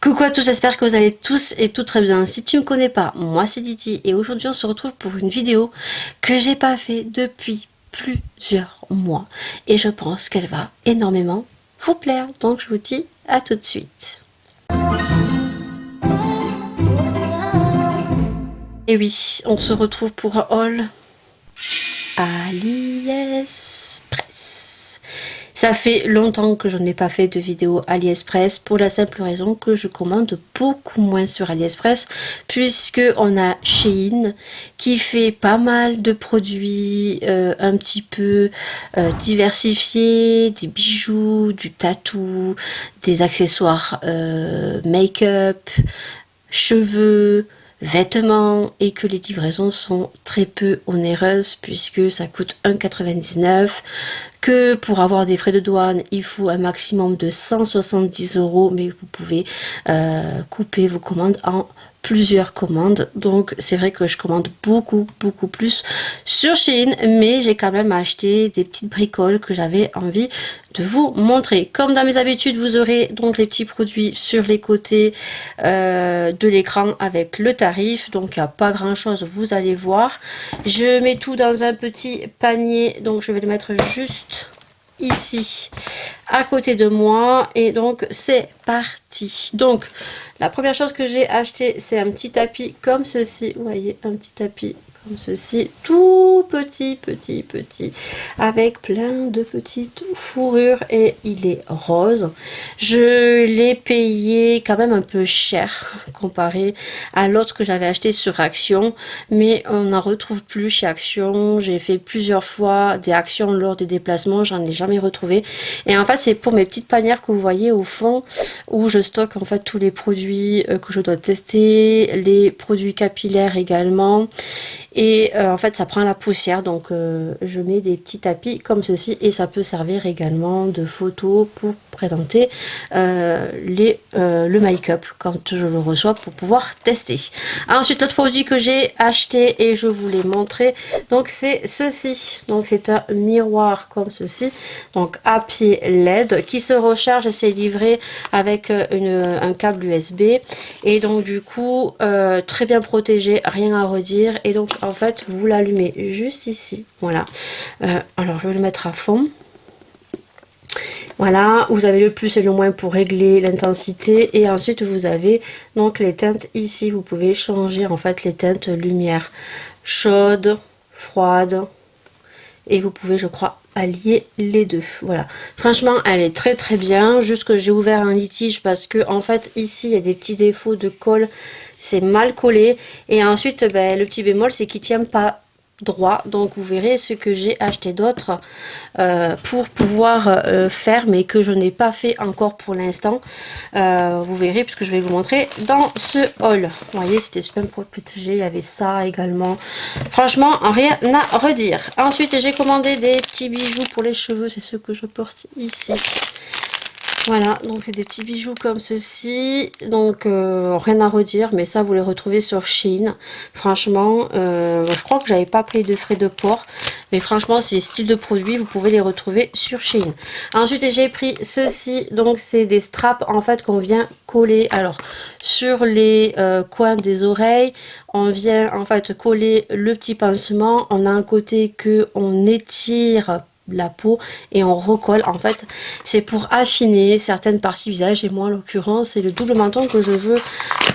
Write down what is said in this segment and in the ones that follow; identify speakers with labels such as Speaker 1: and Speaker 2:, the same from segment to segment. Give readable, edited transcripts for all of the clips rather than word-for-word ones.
Speaker 1: Coucou à tous, j'espère que vous allez tous et toutes très bien. Si tu ne me connais pas, moi c'est Didi et aujourd'hui on se retrouve pour une vidéo que j'ai pas fait depuis plusieurs mois et je pense qu'elle va énormément vous plaire. Donc je vous dis à tout de suite. Et oui, on se retrouve pour un haul AliExpress. Ça fait longtemps que je n'ai pas fait de vidéo AliExpress pour la simple raison que je commande beaucoup moins sur AliExpress puisque on a Shein qui fait pas mal de produits un petit peu diversifiés, des bijoux, du tatou, des accessoires make-up, cheveux, vêtements et que les livraisons sont très peu onéreuses puisque ça coûte 1,99 €, que pour avoir des frais de douane il faut un maximum de 170 €, mais vous pouvez couper vos commandes en plusieurs commandes. Donc c'est vrai que je commande beaucoup plus sur Shein, mais j'ai quand même acheté des petites bricoles que j'avais envie de vous montrer. Comme dans mes habitudes, vous aurez donc les petits produits sur les côtés de l'écran avec le tarif. Donc il n'y a pas grand chose, vous allez voir. Je mets tout dans un petit panier, donc je vais le mettre juste ici à côté de moi et donc c'est parti. Donc la première chose que j'ai acheté, c'est un petit tapis comme ceci. Vous voyez, un petit tapis comme ceci, tout petit, avec plein de petites fourrures et il est rose. Je l'ai payé quand même un peu cher comparé à l'autre que j'avais acheté sur Action, mais on n'en retrouve plus chez Action. J'ai fait plusieurs fois des actions lors des déplacements, j'en ai jamais retrouvé. Et en fait, c'est pour mes petites panières que vous voyez au fond où je stocke en fait tous les produits que je dois tester, les produits capillaires également. Et en fait ça prend la poussière, donc je mets des petits tapis comme ceci et ça peut servir également de photo pour présenter le make-up quand je le reçois pour pouvoir tester. Ensuite, l'autre produit que j'ai acheté et je vous l'ai montré, donc c'est ceci. Donc c'est un miroir comme ceci, donc à pied LED qui se recharge et c'est livré avec un câble USB et donc du coup très bien protégé, rien à redire. Et donc en fait vous l'allumez juste ici, voilà. Alors je vais le mettre à fond. Voilà, vous avez le plus et le moins pour régler l'intensité et ensuite vous avez donc les teintes ici. Vous pouvez changer en fait les teintes lumière chaude, froide et vous pouvez, je crois, allier les deux. Voilà, franchement elle est très bien. Juste que j'ai ouvert un litige parce que en fait ici il y a des petits défauts de colle, c'est mal collé et ensuite le petit bémol c'est qu'il tient pas droit. Donc vous verrez ce que j'ai acheté d'autre pour pouvoir faire, mais que je n'ai pas fait encore pour l'instant. Vous verrez puisque je vais vous montrer dans ce haul. Vous voyez, c'était super protégé, il y avait ça également. Franchement rien à redire. Ensuite j'ai commandé des petits bijoux pour les cheveux, c'est ce que je porte ici. Voilà, donc c'est des petits bijoux comme ceci, donc rien à redire, mais ça vous les retrouvez sur Shein. Franchement, je crois que j'avais pas pris de frais de port, mais franchement ces styles de produits vous pouvez les retrouver sur Shein. Ensuite j'ai pris ceci, donc c'est des straps en fait qu'on vient coller. Alors sur les coins des oreilles, on vient en fait coller le petit pansement. On a un côté que on étire la peau et on recolle. En fait c'est pour affiner certaines parties visage et moi en l'occurrence c'est le double menton que je veux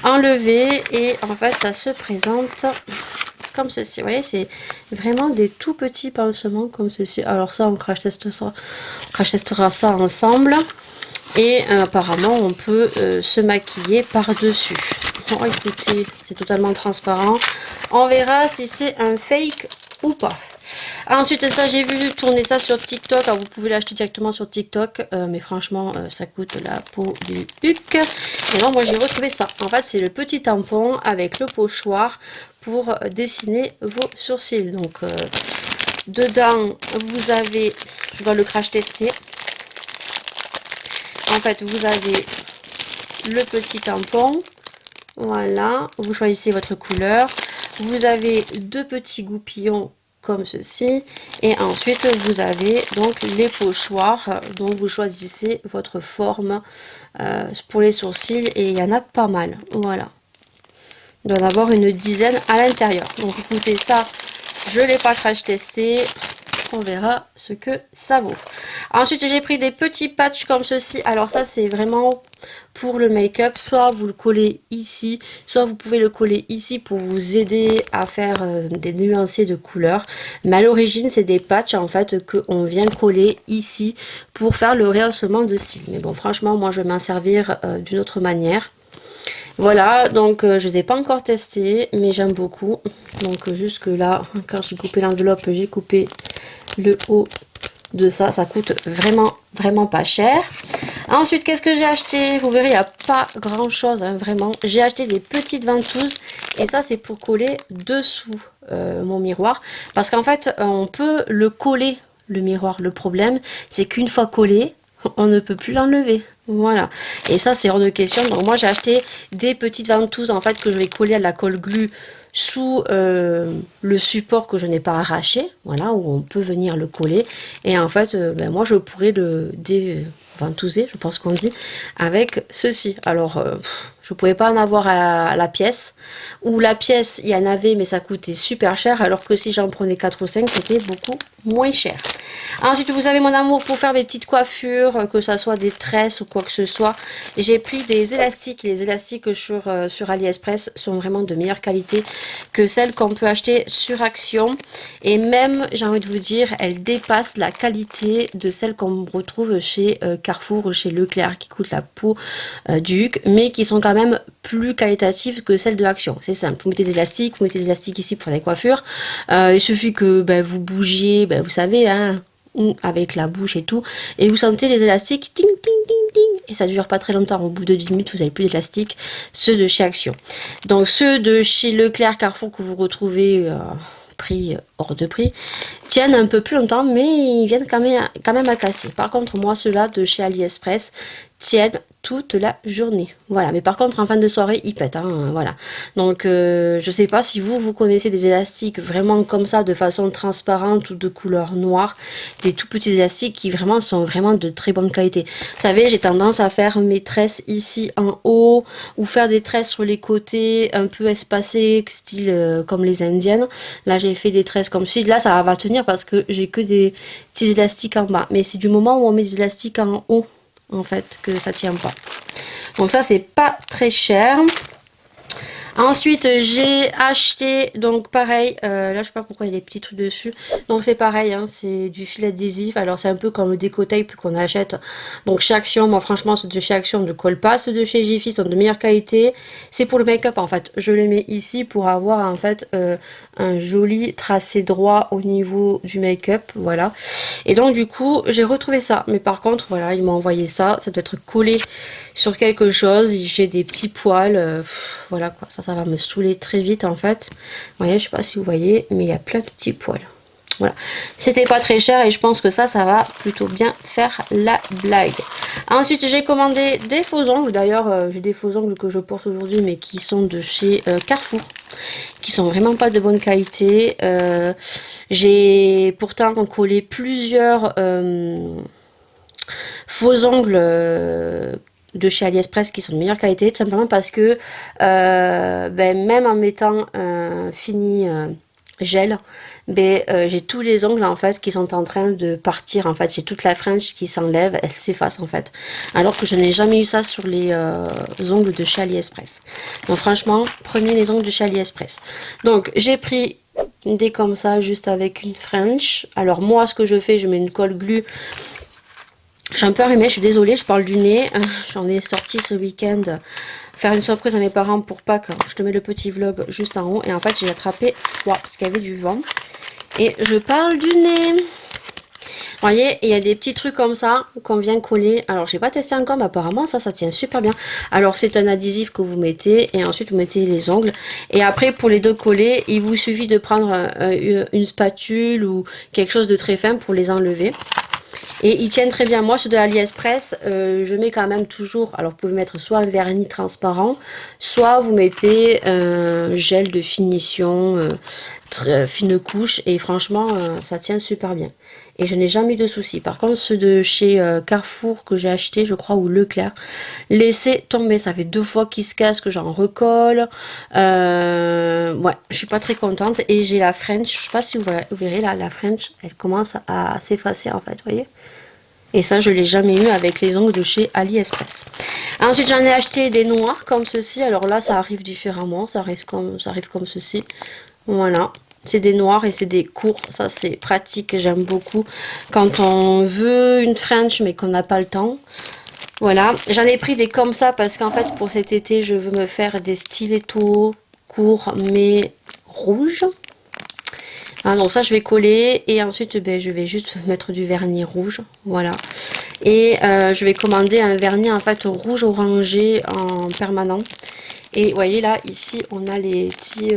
Speaker 1: enlever et en fait ça se présente comme ceci. Vous voyez, c'est vraiment des tout petits pansements comme ceci. Alors ça on crash testera ça ensemble et apparemment on peut se maquiller par dessus. Bon, écoutez, c'est totalement transparent, on verra si c'est un fake ou pas. Ensuite ça j'ai vu tourner ça sur TikTok. Alors, vous pouvez l'acheter directement sur TikTok mais franchement ça coûte la peau du huc. Et non, moi j'ai retrouvé ça. En fait c'est le petit tampon avec le pochoir pour dessiner vos sourcils. Donc dedans vous avez, je dois le crash tester. En fait vous avez le petit tampon, voilà, vous choisissez votre couleur. Vous avez deux petits goupillons comme ceci. Et ensuite vous avez donc les pochoirs, donc vous choisissez votre forme pour les sourcils et il y en a pas mal, voilà. Il doit y en avoir une dizaine à l'intérieur. Donc écoutez, ça je l'ai pas crash testé, on verra ce que ça vaut. Ensuite j'ai pris des petits patchs comme ceci. Alors ça c'est vraiment pour le make-up, soit vous le collez ici, soit vous pouvez le coller ici pour vous aider à faire des nuanciers de couleurs. Mais à l'origine c'est des patchs en fait que on vient coller ici pour faire le rehaussement de cils. Mais bon franchement moi je vais m'en servir d'une autre manière. Voilà, donc je ne les ai pas encore testés, mais j'aime beaucoup. Donc jusque là, quand j'ai coupé l'enveloppe, j'ai coupé le haut de ça. Ça coûte vraiment pas cher. Ensuite, qu'est-ce que j'ai acheté? Vous verrez, il n'y a pas grand chose, hein, vraiment. J'ai acheté des petites ventouses et ça, c'est pour coller dessous mon miroir. Parce qu'en fait, on peut le coller, le miroir. Le problème, c'est qu'une fois collé, on ne peut plus l'enlever. Voilà, et ça c'est hors de question. Donc moi j'ai acheté des petites ventouses en fait que je vais coller à la colle glue sous le support que je n'ai pas arraché, voilà, où on peut venir le coller. Et en fait ben, moi je pourrais le déventouser, je pense qu'on dit, avec ceci. Alors je ne pouvais pas en avoir à la pièce, ou la pièce il y en avait mais ça coûtait super cher, alors que si j'en prenais 4 ou 5 c'était beaucoup moins cher. Ensuite vous avez mon amour pour faire mes petites coiffures, que ça soit des tresses ou quoi que ce soit. J'ai pris des élastiques. Les élastiques sur AliExpress sont vraiment de meilleure qualité que celles qu'on peut acheter sur Action, et même j'ai envie de vous dire elles dépassent la qualité de celles qu'on retrouve chez Carrefour ou chez Leclerc, qui coûtent la peau du huc, mais qui sont quand même plus qualitatives que celles de Action. C'est simple, vous mettez des élastiques, vous mettez des élastiques ici pour faire des coiffures, il suffit que ben, vous bougiez, ben, vous savez hein, avec la bouche et tout, et vous sentez les élastiques ting ting ting ting, et ça dure pas très longtemps. Au bout de 10 minutes vous avez plus d'élastiques, ceux de chez Action. Donc ceux de chez Leclerc, Carrefour que vous retrouvez prix hors de prix tiennent un peu plus longtemps, mais ils viennent quand même à casser. Par contre moi ceux-là de chez AliExpress tiennent toute la journée, voilà. Mais par contre en fin de soirée ils pètent, hein, voilà. Donc je sais pas si vous connaissez des élastiques vraiment comme ça de façon transparente ou de couleur noire, des tout petits élastiques qui vraiment sont vraiment de très bonne qualité. Vous savez, j'ai tendance à faire mes tresses ici en haut, ou faire des tresses sur les côtés un peu espacées style comme les indiennes. Là j'ai fait des tresses comme ceci, là ça va tenir parce que j'ai que des petits élastiques en bas, mais c'est du moment où on met des élastiques en haut en fait que ça tient pas. Donc ça c'est pas très cher. Ensuite j'ai acheté donc pareil, là je sais pas pourquoi il y a des petits trucs dessus, donc c'est pareil hein, c'est du fil adhésif. Alors c'est un peu comme le déco-tape qu'on achète donc chez Action. Moi franchement ceux de chez Action ne collent pas, ceux de chez Jiffy sont de meilleure qualité. C'est pour le make-up en fait, je les mets ici pour avoir en fait un joli tracé droit au niveau du make-up, voilà. Et donc du coup j'ai retrouvé ça, mais par contre voilà ils m'ont envoyé ça doit être collé sur quelque chose, j'ai des petits poils, voilà quoi, ça va me saouler très vite en fait. Vous voyez, je sais pas si vous voyez, mais il y a plein de petits poils. Voilà, c'était pas très cher et je pense que ça va plutôt bien faire la blague. Ensuite j'ai commandé des faux ongles. D'ailleurs j'ai des faux ongles que je porte aujourd'hui mais qui sont de chez Carrefour, qui sont vraiment pas de bonne qualité. J'ai pourtant collé plusieurs faux ongles de chez AliExpress qui sont de meilleure qualité, tout simplement parce que ben, même en mettant un fini gel, ben, j'ai tous les ongles en fait qui sont en train de partir. En fait j'ai toute la frange qui s'enlève, elle s'efface en fait, alors que je n'ai jamais eu ça sur les ongles de chez AliExpress. Donc franchement prenez les ongles de chez AliExpress. Donc j'ai pris des comme ça juste avec une frange. Alors moi ce que je fais, je mets une colle glue. J'ai un peu arrimé, je suis désolée, je parle du nez. J'en ai sorti ce week-end faire une surprise à mes parents pour Pâques. Je te mets le petit vlog juste en haut. Et en fait, j'ai attrapé froid parce qu'il y avait du vent. Et je parle du nez. Vous voyez, il y a des petits trucs comme ça qu'on vient coller. Alors, j'ai pas testé encore, mais apparemment, ça tient super bien. Alors, c'est un adhésif que vous mettez et ensuite, vous mettez les ongles. Et après, pour les deux coller, il vous suffit de prendre une spatule ou quelque chose de très fin pour les enlever. Et ils tiennent très bien. Moi, ceux de AliExpress, je mets quand même toujours... Alors, vous pouvez mettre soit un vernis transparent, soit vous mettez un gel de finition très fine couche et franchement ça tient super bien et je n'ai jamais eu de soucis. Par contre ceux de chez Carrefour que j'ai acheté je crois ou Leclerc, laissez tomber, ça fait 2 fois qu'ils se cassent, que j'en recolle. Ouais, je suis pas très contente. Et j'ai la French, je sais pas si vous verrez là, la French elle commence à s'effacer en fait, vous voyez. Et ça, je l'ai jamais eu avec les ongles de chez AliExpress. Ensuite, j'en ai acheté des noirs comme ceci. Alors là, ça arrive différemment. Ça arrive comme ceci. Voilà. C'est des noirs et c'est des courts. Ça, c'est pratique. J'aime beaucoup. Quand on veut une French, mais qu'on n'a pas le temps. Voilà. J'en ai pris des comme ça parce qu'en fait, pour cet été, je veux me faire des stilettos courts, mais rouges. Ah, donc ça je vais coller et ensuite ben, je vais juste mettre du vernis rouge, voilà. Et je vais commander un vernis en fait rouge orangé en permanent. Et vous voyez là, ici on a les petits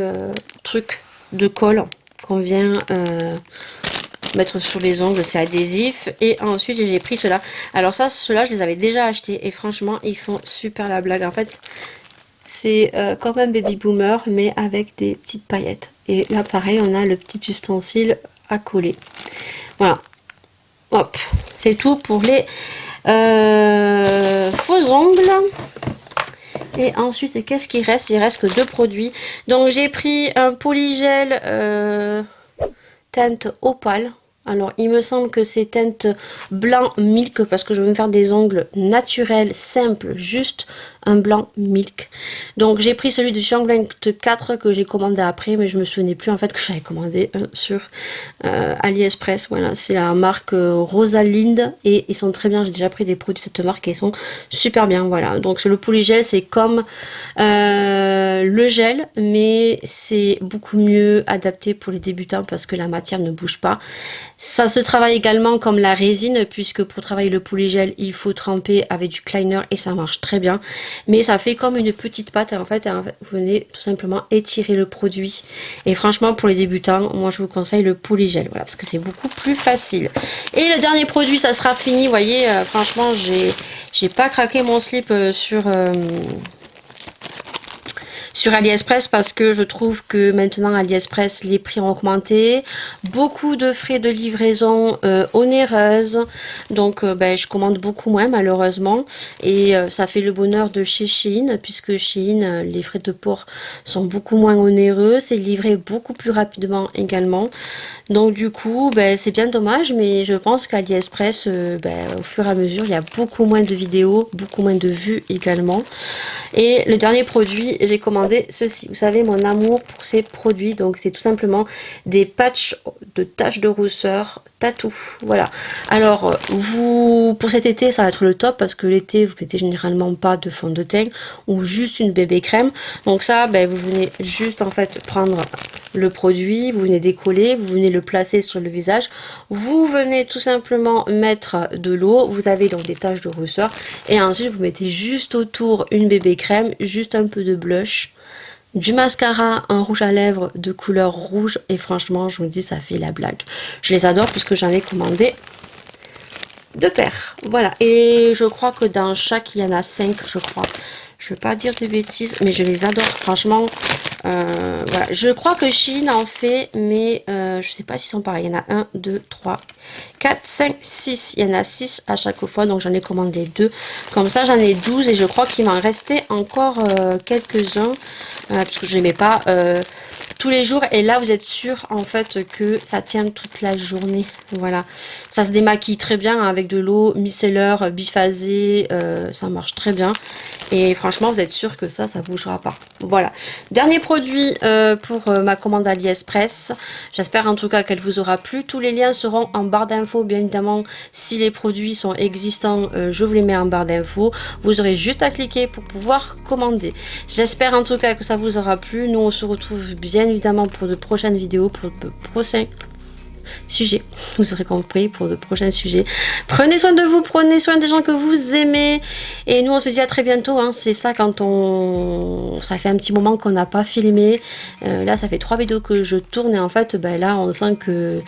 Speaker 1: trucs de colle qu'on vient mettre sur les ongles, c'est adhésif. Et ensuite j'ai pris ceux-là. Alors ça, ceux-là je les avais déjà achetés et franchement ils font super la blague. En fait c'est comme un baby boomer mais avec des petites paillettes. Et là pareil on a le petit ustensile à coller. Voilà. Hop. C'est tout pour les faux ongles. Et ensuite qu'est-ce qu'il reste? Il reste que 2 produits. Donc j'ai pris un polygel teinte opale. Alors il me semble que c'est teinte blanc milk parce que je vais me faire des ongles naturels, simples, juste un blanc milk. Donc j'ai pris celui de Xiangling 4 que j'ai commandé après, mais je me souvenais plus en fait que j'avais commandé un sur AliExpress. Voilà, c'est la marque Rosalind et ils sont très bien. J'ai déjà pris des produits de cette marque et ils sont super bien. Voilà, donc le polygel c'est comme le gel, mais c'est beaucoup mieux adapté pour les débutants parce que la matière ne bouge pas. Ça se travaille également comme la résine puisque pour travailler le polygel il faut tremper avec du cleaner et ça marche très bien. Mais ça fait comme une petite pâte en fait, vous venez tout simplement étirer le produit. Et franchement pour les débutants, moi je vous conseille le polygel, voilà, parce que c'est beaucoup plus facile. Et le dernier produit, ça sera fini, vous voyez, franchement j'ai pas craqué mon slip sur AliExpress parce que je trouve que maintenant AliExpress les prix ont augmenté, beaucoup de frais de livraison onéreuses, donc ben, je commande beaucoup moins malheureusement et ça fait le bonheur de chez Shein puisque Shein les frais de port sont beaucoup moins onéreux, c'est livré beaucoup plus rapidement également, donc du coup ben, c'est bien dommage, mais je pense qu'AliExpress ben, au fur et à mesure il y a beaucoup moins de vidéos, beaucoup moins de vues également. Et le dernier produit, j'ai commandé ceci. Vous savez mon amour pour ces produits. Donc c'est tout simplement des patchs de taches de rousseur tatou. Voilà. Alors vous, pour cet été, ça va être le top parce que l'été, vous mettez généralement pas de fond de teint ou juste une bébé crème. Donc ça, ben, vous venez juste en fait prendre le produit, vous venez décoller, vous venez le placer sur le visage, vous venez tout simplement mettre de l'eau, vous avez donc des taches de rousseur et ensuite vous mettez juste autour une bébé crème, juste un peu de blush, du mascara, un rouge à lèvres de couleur rouge et franchement je vous dis ça fait la blague. Je les adore puisque j'en ai commandé 2 paires. Voilà, et je crois que dans chaque il y en a 5 je crois. Je ne veux pas dire de bêtises, mais je les adore. Franchement, voilà. Je crois que Shein en fait, mais je ne sais pas s'ils sont pareils. Il y en a 1, 2, 3, 4, 5, 6. Il y en a 6 à chaque fois, donc j'en ai commandé 2. Comme ça, j'en ai 12 et je crois qu'il m'en restait encore quelques-uns, parce que je ne les mets pas tous les jours. Et là, vous êtes sûr en fait que ça tient toute la journée. Voilà. Ça se démaquille très bien hein, avec de l'eau micellaire, biphasée. Ça marche très bien. Et franchement, vous êtes sûr que ça bougera pas. Voilà. Dernier produit pour ma commande AliExpress. J'espère en tout cas qu'elle vous aura plu. Tous les liens seront en barre d'infos. Bien évidemment, si les produits sont existants, je vous les mets en barre d'infos. Vous aurez juste à cliquer pour pouvoir commander. J'espère en tout cas que ça vous aura plu. Nous, on se retrouve bien évidemment pour de prochaines vidéos, pour de prochains sujets. Vous aurez compris, pour de prochains sujets. Prenez soin de vous, prenez soin des gens que vous aimez. Et nous, on se dit à très bientôt. Hein. C'est ça quand on... Ça fait un petit moment qu'on n'a pas filmé. Là, ça fait 3 vidéos que je tourne. Et en fait, ben, là, on sent que...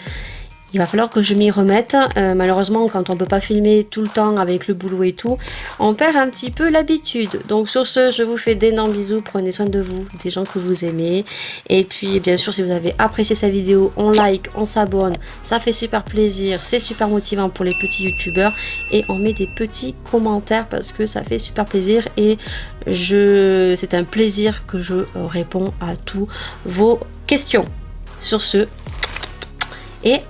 Speaker 1: il va falloir que je m'y remette. Malheureusement, quand on peut pas filmer tout le temps avec le boulot et tout, on perd un petit peu l'habitude. Donc sur ce, je vous fais d'énormes bisous, prenez soin de vous, des gens que vous aimez. Et puis bien sûr, si vous avez apprécié cette vidéo, on like, on s'abonne, ça fait super plaisir, c'est super motivant pour les petits youtubeurs. Et on met des petits commentaires parce que ça fait super plaisir et c'est un plaisir que je réponds à tous vos questions. Sur ce, et